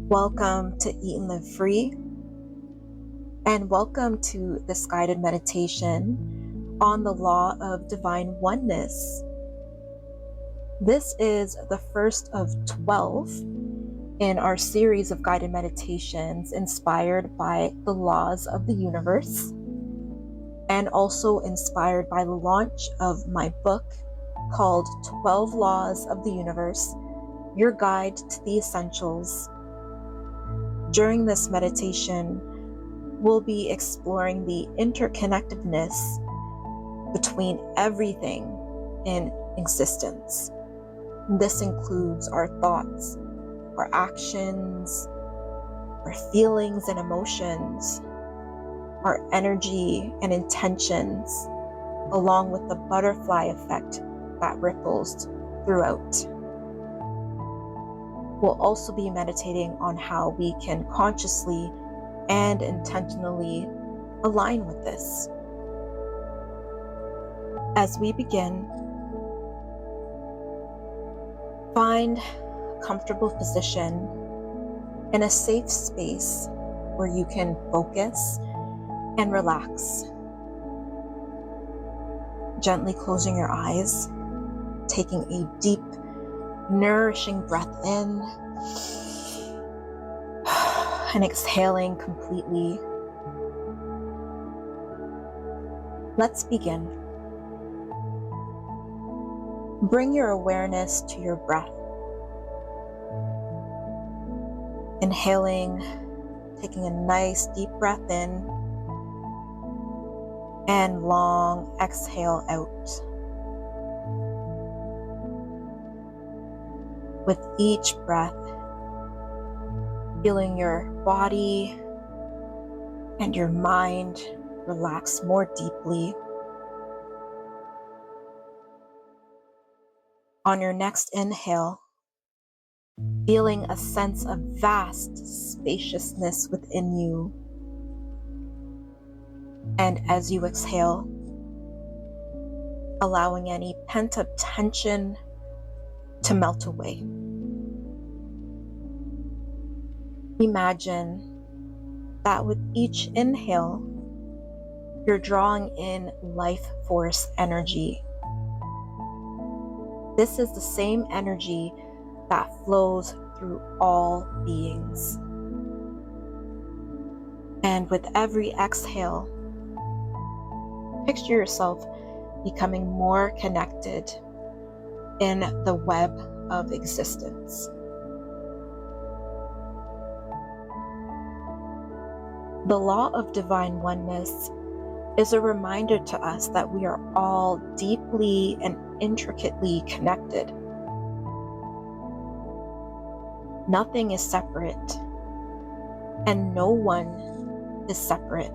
Welcome to Eat and Live Free, and welcome to this guided meditation on the Law of Divine Oneness. This is the first of 12 in our series of guided meditations inspired by the laws of the universe, and also inspired by the launch of my book called 12 Laws of the Universe, Your Guide to the Essentials. During this meditation, we'll be exploring the interconnectedness between everything in existence. This includes our thoughts, our actions, our feelings and emotions, our energy and intentions, along with the butterfly effect that ripples throughout. We'll also be meditating on how we can consciously and intentionally align with this. As we begin, find a comfortable position in a safe space where you can focus and relax. Gently closing your eyes, taking a deep, nourishing breath in, and exhaling completely. Let's begin. Bring your awareness to your breath. Inhaling, taking a nice deep breath in, and long exhale out. With each breath, feeling your body and your mind relax more deeply. On your next inhale, feeling a sense of vast spaciousness within you. And as you exhale, allowing any pent-up tension to melt away. Imagine that with each inhale, you're drawing in life force energy. This is the same energy that flows through all beings. And with every exhale, picture yourself becoming more connected in the web of existence. The Law of Divine Oneness is a reminder to us that we are all deeply and intricately connected. Nothing is separate, and no one is separate.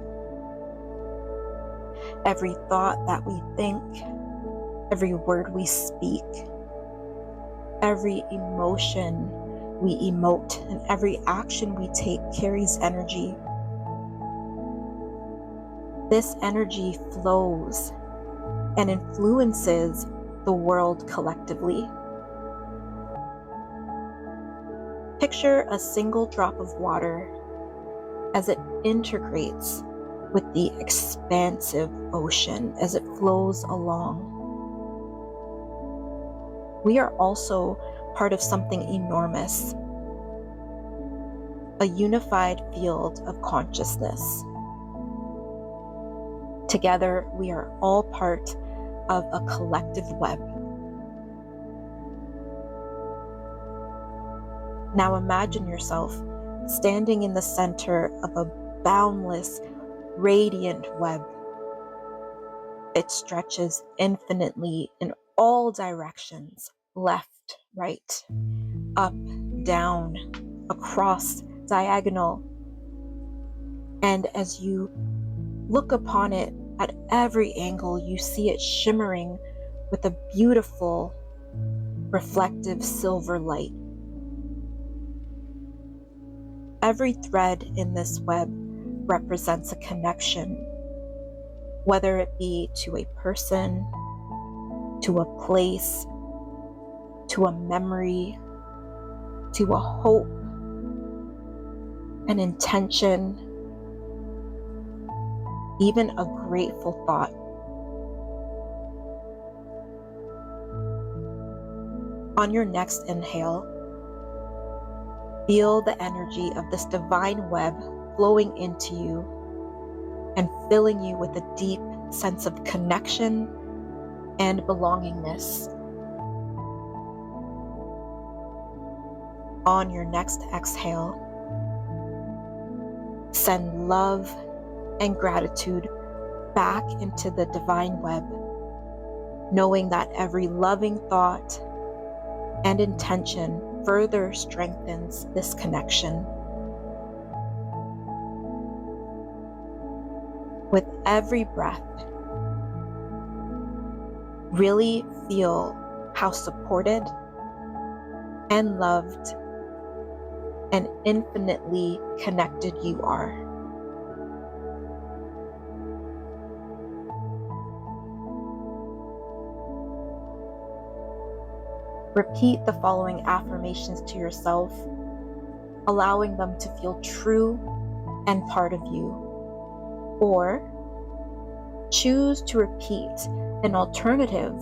Every thought that we think, every word we speak, every emotion we emote, and every action we take carries energy. This energy flows and influences the world collectively. Picture a single drop of water as it integrates with the expansive ocean as it flows along. We are also part of something enormous, a unified field of consciousness. Together, we are all part of a collective web. Now imagine yourself standing in the center of a boundless, radiant web. It stretches infinitely in all directions, left, right, up, down, across, diagonal. And as you look upon it at every angle, you see it shimmering with a beautiful, reflective silver light. Every thread in this web represents a connection, whether it be to a person, to a place, to a memory, to a hope, an intention, even a grateful thought. On your next inhale, feel the energy of this divine web flowing into you and filling you with a deep sense of connection and belongingness. On your next exhale, send love and gratitude back into the divine web, knowing that every loving thought and intention further strengthens this connection. With every breath, really feel how supported and loved and infinitely connected you are. Repeat the following affirmations to yourself, allowing them to feel true and part of you. Or choose to repeat an alternative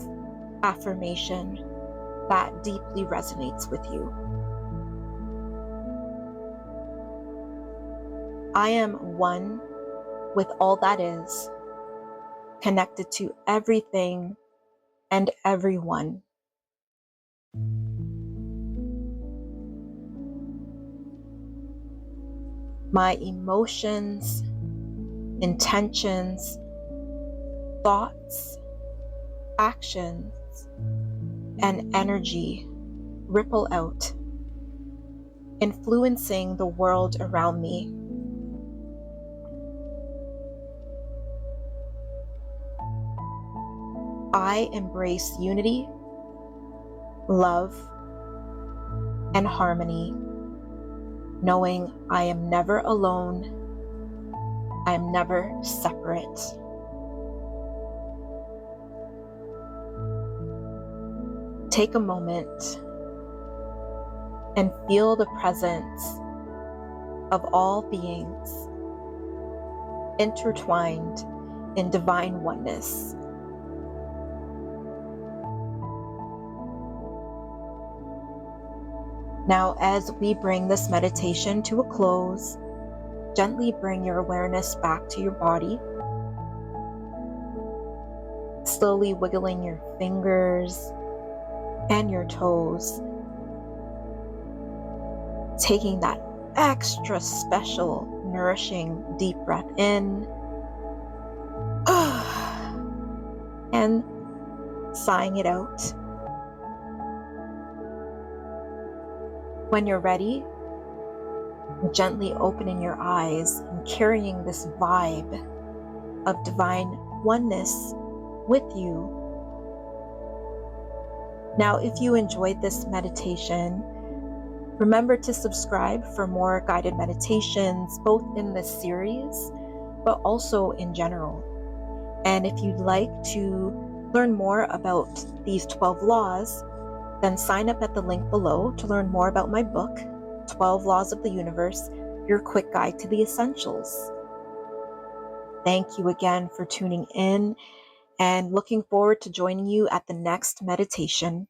affirmation that deeply resonates with you. I am one with all that is, connected to everything and everyone. My emotions, intentions, thoughts, actions, and energy ripple out, influencing the world around me. I embrace unity, love, and harmony, knowing I am never alone, I am never separate. Take a moment and feel the presence of all beings intertwined in divine oneness. Now, as we bring this meditation to a close, gently bring your awareness back to your body, slowly wiggling your fingers and your toes, taking that extra special, nourishing deep breath in, and sighing it out. When you're ready, gently opening your eyes and carrying this vibe of divine oneness with you. Now, if you enjoyed this meditation, remember to subscribe for more guided meditations, both in this series, but also in general. And if you'd like to learn more about these 12 laws, then sign up at the link below to learn more about my book, 12 Laws of the Universe, Your Quick Guide to the Essentials. Thank you again for tuning in and looking forward to joining you at the next meditation.